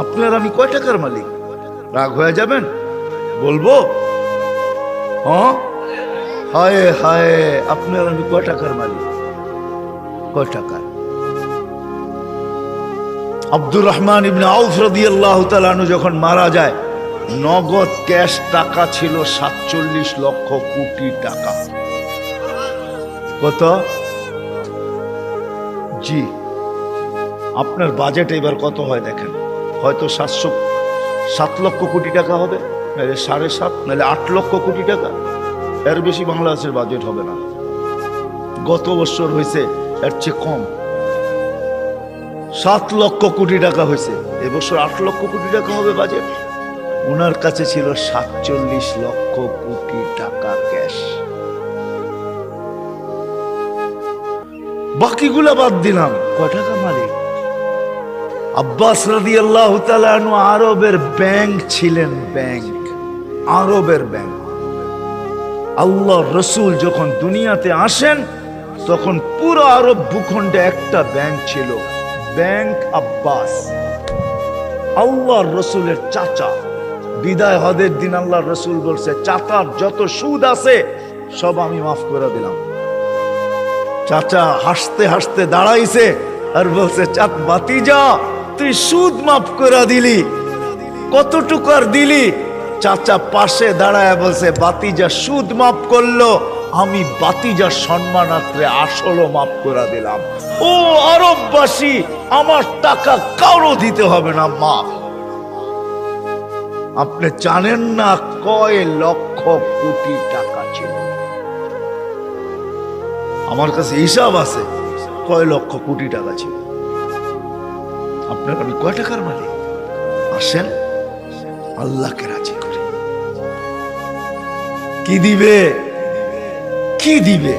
আপনার আমি কয় টাকার মালিক? রাগ হয়ে যাবেন? বলবো? হ্যাঁ, হায় হায়, আপনার আমি কয় টাকার মালিক? কয় টাকা? আব্দুর রহমান ইবনে আউফ রাদিয়াল্লাহু তাআলা আনহু যখন মারা যায়, নগদ ক্যাশ টাকা ছিল 47 লক্ষ কোটি টাকা। কত? জি, আপনার বাজেট এবার কত হয় দেখেন। হয়তো 7 লক্ষ কোটি টাকা হবে, নাহলে 7.5, নাহলে 8 লক্ষ কোটি টাকা। এর বেশি বাংলাদেশের বাজেট হবে না। গত বছর হয়েছে এর চেয়ে কম, 7 লক্ষ কোটি টাকা হয়েছে। এবছর 8 লক্ষ কোটি টাকা হবে বাজেট। ওনার কাছে ছিল 47 লক্ষ কোটি টাকা ক্যাশ। বাকিগুলা বাদ দিলাম, কয় টাকা মালিক? আব্বাস রাদিয়াল্লাহু তাআলা আনহু আরবের ব্যাংক ছিলেন, ব্যাংক, আরবের ব্যাংক। আল্লাহর রাসূল যখন দুনিয়াতে আসেন তখন পুরো আরব ভূখণ্ডে একটা ব্যাংক ছিল, ব্যাংক আব্বাস। আল্লাহর রাসূলের চাচা। বিদায় হজের দিন আল্লাহর রাসূল বলছে, চাচার যত সুদ আছে সব আমি মাফ করে দিলাম। চাচা হাসতে হাসতে দাঁড়াইছে আর বলছে, চাঁদ ভাতিজা, তুই সুদ মাফ করে দিলি, কতটুকু আর দিলি? চাচা পাশে দাঁড়ায় বলছে, ভাতিজা সুদ মাফ করলো, আমি ভাতিজার সম্মানার্থে আসলও মাফ করে দিলাম। ও আরববাসী, আমার টাকা কারো দিতে হবে না, মাফ। আপনি জানেন না কয় লক্ষ কোটি টাকা ছিল? আমার কাছে হিসাব আছে কয় লক্ষ কোটি টাকা ছিল। আপনার আমি কয় টাকার মালিক? আসেন আল্লাহকে রাজি করে। কি দিবে? কি দিবে?